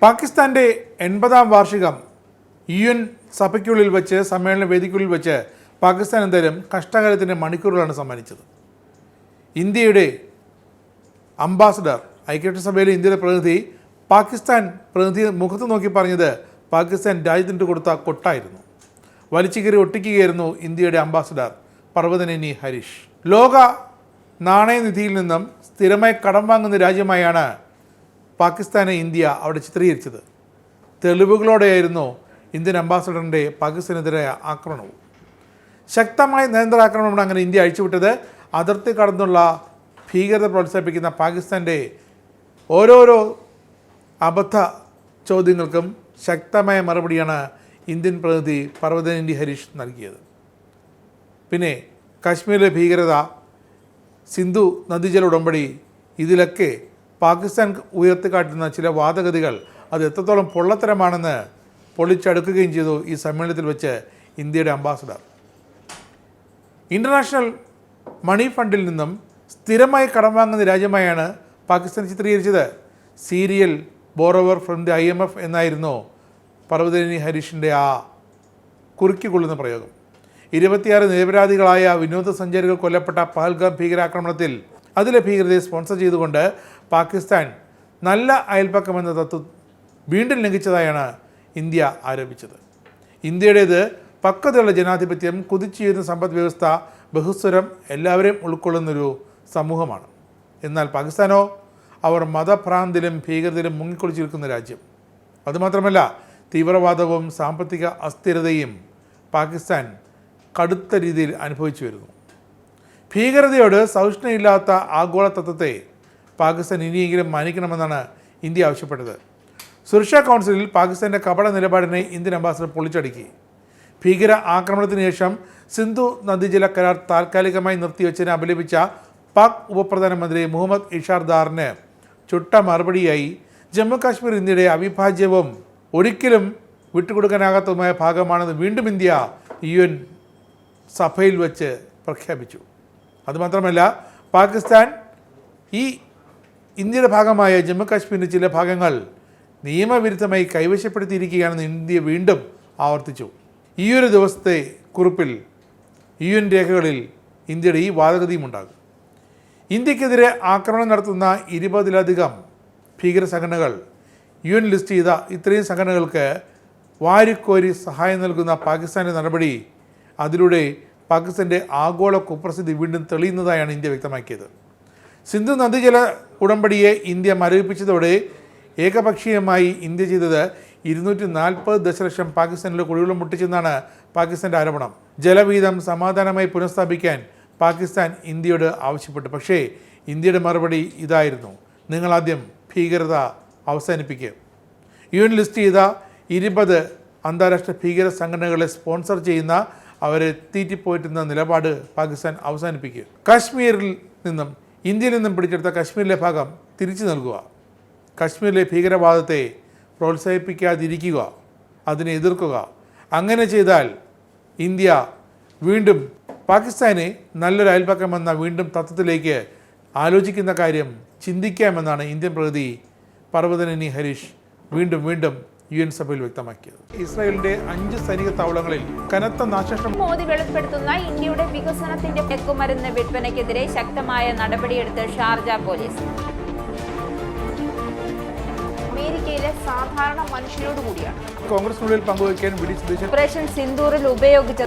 പാകിസ്ഥാൻ്റെ 80ാം വാർഷികം UN സഭയ്ക്കുള്ളിൽ വെച്ച് സമ്മേളന വേദിക്കുള്ളിൽ വെച്ച് പാകിസ്ഥാൻ എന്തായാലും കഷ്ടകാലത്തിൻ്റെ മണിക്കൂറുകളാണ് സമ്മാനിച്ചത്. ഇന്ത്യയുടെ അംബാസഡർ, ഐക്യരാഷ്ട്രസഭയിലെ ഇന്ത്യയുടെ പ്രതിനിധി പാകിസ്ഥാൻ പ്രതിനിധി മുഖത്ത് നോക്കി പറഞ്ഞത് പാകിസ്ഥാൻ രാജ്യത്തിൻ്റെ കൊടുത്ത കൊട്ടായിരുന്നു. വലിച്ചുകീറി ഒട്ടിക്കുകയായിരുന്നു ഇന്ത്യയുടെ അംബാസഡർ പർവ്വതനേനി ഹരീഷ്. ലോക നാണയനിധിയിൽ നിന്നും സ്ഥിരമായി കടം വാങ്ങുന്ന രാജ്യമായാണ് പാകിസ്ഥാനെ ഇന്ത്യ അവിടെ ചിത്രീകരിച്ചത്. തെളിവുകളോടെയായിരുന്നു ഇന്ത്യൻ അംബാസഡറിൻ്റെ പാകിസ്ഥാനെതിരായ ആക്രമണവും. ശക്തമായ നിരന്തരാക്രമണമാണ് അങ്ങനെ ഇന്ത്യ അഴിച്ചുവിട്ടത്. അതിർത്തി കടന്നുള്ള ഭീകരത പ്രോത്സാഹിപ്പിക്കുന്ന പാകിസ്ഥാൻ്റെ ഓരോരോ അബദ്ധ ചോദ്യങ്ങൾക്കും ശക്തമായ മറുപടിയാണ് ഇന്ത്യൻ പ്രതിനിധി പർവ്വതനേനി ഹരീഷ് നൽകിയത്. പിന്നെ കാശ്മീരിലെ ഭീകരത, സിന്ധു നദീജല ഉടമ്പടി, ഇതിലൊക്കെ പാകിസ്ഥാൻ ഉയർത്തിക്കാട്ടുന്ന ചില വാദഗതികൾ അത് എത്രത്തോളം പൊള്ളത്തരമാണെന്ന് പൊളിച്ചടുക്കുകയും ചെയ്തു ഈ സമ്മേളനത്തിൽ വെച്ച് ഇന്ത്യയുടെ അംബാസഡർ. ഇൻ്റർനാഷണൽ മണി ഫണ്ടിൽ നിന്നും സ്ഥിരമായി കടം വാങ്ങുന്ന രാജ്യമായാണ് പാകിസ്ഥാൻ ചിത്രീകരിച്ചത്. Serial borrower from the IMF എന്നായിരുന്നു പർവ്വതനേനി ഹരീഷിൻ്റെ ആ കുറുക്കിക്കൊള്ളുന്ന പ്രയോഗം. 26 നിരപരാധികളായ വിനോദസഞ്ചാരികൾ കൊല്ലപ്പെട്ട പഹൽഗാം ഭീകരാക്രമണത്തിൽ അതിലെ ഭീകരതയെ സ്പോൺസർ ചെയ്തുകൊണ്ട് പാകിസ്ഥാൻ നല്ല അയൽപ്പക്കമെന്ന തത്വം വീണ്ടും ലംഘിച്ചതായാണ് ഇന്ത്യ ആരോപിച്ചത്. ഇന്ത്യയുടേത് പക്വതയുള്ള ജനാധിപത്യം, കുതിച്ചുയരുന്ന സമ്പദ് വ്യവസ്ഥ, ബഹുസ്വരം, എല്ലാവരെയും ഉൾക്കൊള്ളുന്നൊരു സമൂഹമാണ്. എന്നാൽ പാകിസ്ഥാനോ, അവർ മതഭ്രാന്തിലും ഭീകരതയിലും മുങ്ങിക്കുളിച്ചിരിക്കുന്ന രാജ്യം. അതുമാത്രമല്ല, തീവ്രവാദവും സാമ്പത്തിക അസ്ഥിരതയും പാകിസ്ഥാൻ കടുത്ത രീതിയിൽ അനുഭവിച്ചു വരുന്നു. ഭീകരതയോട് സഹിഷ്ണുതയില്ലാത്ത ആഗോള തത്വത്തെ പാകിസ്ഥാൻ ഇനിയെങ്കിലും മാനിക്കണമെന്നാണ് ഇന്ത്യ ആവശ്യപ്പെട്ടത്. സുരക്ഷാ കൗൺസിലിൽ പാകിസ്ഥാൻ്റെ കപട നിലപാടിനെ ഇന്ത്യൻ അംബാസഡർ പൊളിച്ചടുക്കി. ഭീകര ആക്രമണത്തിന് ശേഷം സിന്ധു നദീജല കരാർ താൽക്കാലികമായി നിർത്തിവെച്ചതിനെ അപലപിച്ച പാക് ഉപപ്രധാനമന്ത്രി മുഹമ്മദ് ഇഷാർദാറിന് ചുട്ട മറുപടിയായി ജമ്മു കാശ്മീർ ഇന്ത്യയുടെ അവിഭാജ്യവും ഒരിക്കലും വിട്ടുകൊടുക്കാനാകാത്തതുമായ ഭാഗമാണെന്ന് വീണ്ടും ഇന്ത്യ UN സഭയിൽ വെച്ച് പ്രഖ്യാപിച്ചു. അതുമാത്രമല്ല, പാകിസ്ഥാൻ ഈ ഇന്ത്യയുടെ ഭാഗമായ ജമ്മു കാശ്മീരിൻ്റെ ചില ഭാഗങ്ങൾ നിയമവിരുദ്ധമായി കൈവശപ്പെടുത്തിയിരിക്കുകയാണെന്ന് ഇന്ത്യ വീണ്ടും ആവർത്തിച്ചു. ഈ ഒരു ദിവസത്തെ കുറിപ്പിൽ UN രേഖകളിൽ ഇന്ത്യയുടെ ഈ വാദഗതിയും ഉണ്ടാകും. ഇന്ത്യക്കെതിരെ ആക്രമണം നടത്തുന്ന 20-ലധികം ഭീകര സംഘടനകൾ UN ലിസ്റ്റ് ചെയ്ത ഇത്രയും സംഘടനകൾക്ക് വാരിക്കോരി സഹായം നൽകുന്ന പാകിസ്ഥാൻ്റെ നടപടി, അതിലൂടെ പാകിസ്ഥാൻ്റെ ആഗോള കുപ്രസിദ്ധി വീണ്ടും തെളിയുന്നതായാണ് ഇന്ത്യ വ്യക്തമാക്കിയത്. സിന്ധു നദീജല ഉടമ്പടിയെ ഇന്ത്യ മരവിപ്പിച്ചതോടെ ഏകപക്ഷീയമായി ഇന്ത്യ ചെയ്തത് 240 ദശലക്ഷം പാകിസ്ഥാനിലെ കുടിവെള്ളം മുട്ടിച്ചെന്നാണ് പാകിസ്ഥാൻ്റെ ആരോപണം. ജലവീതം സമാധാനമായി പുനഃസ്ഥാപിക്കാൻ പാകിസ്ഥാൻ ഇന്ത്യയോട് ആവശ്യപ്പെട്ടു. പക്ഷേ ഇന്ത്യയുടെ മറുപടി ഇതായിരുന്നു: നിങ്ങളാദ്യം ഭീകരത അവസാനിപ്പിക്കുക. UN ലിസ്റ്റ് ചെയ്ത 20 അന്താരാഷ്ട്ര ഭീകര സംഘടനകളെ സ്പോൺസർ ചെയ്യുന്ന, അവരെ തീറ്റിപ്പോറ്റുന്ന നിലപാട് പാകിസ്ഥാൻ അവസാനിപ്പിക്കുക. കാശ്മീരിൽ നിന്നും ഇന്ത്യയിൽ നിന്നും പിടിച്ചെടുത്ത കാശ്മീരിലെ ഭാഗം തിരിച്ചു നൽകുക. കാശ്മീരിലെ ഭീകരവാദത്തെ പ്രോത്സാഹിപ്പിക്കാതിരിക്കുക, അതിനെ എതിർക്കുക. അങ്ങനെ ചെയ്താൽ ഇന്ത്യ വീണ്ടും പാകിസ്ഥാനെ നല്ലൊരു അയൽപ്പക്കമെന്ന വീണ്ടും തത്വത്തിലേക്ക് ആലോചിക്കുന്ന കാര്യം ചിന്തിക്കാമെന്നാണ് ഇന്ത്യൻ പ്രതിനിധി പർവ്വതനേനി ഹരീഷ് വീണ്ടും UN സഭയിൽ വ്യക്തമാക്കിയത്. ഇസ്രായേലിന്റെ 5 സൈനിക താവളങ്ങളിൽ കനത്ത നാശനഷ്ടം. മോദി വെളിപ്പെടുത്തുന്ന ഇന്ത്യയുടെ വികസനത്തിന്റെ മയക്കുമരുന്ന് വിൽപ്പനയ്ക്കെതിരെ ശക്തമായ നടപടിയെടുത്ത് ഷാർജ പോലീസ്. അമേരിക്കയിലെ സാധാരണ മനുഷ്യരോട് കൂടിയാണ് കോൺഗ്രസിനുള്ളിൽ പങ്കുവയ്ക്കാൻ ഓപ്പറേഷൻ സിന്ദൂറിൽ ഉപയോഗിച്ച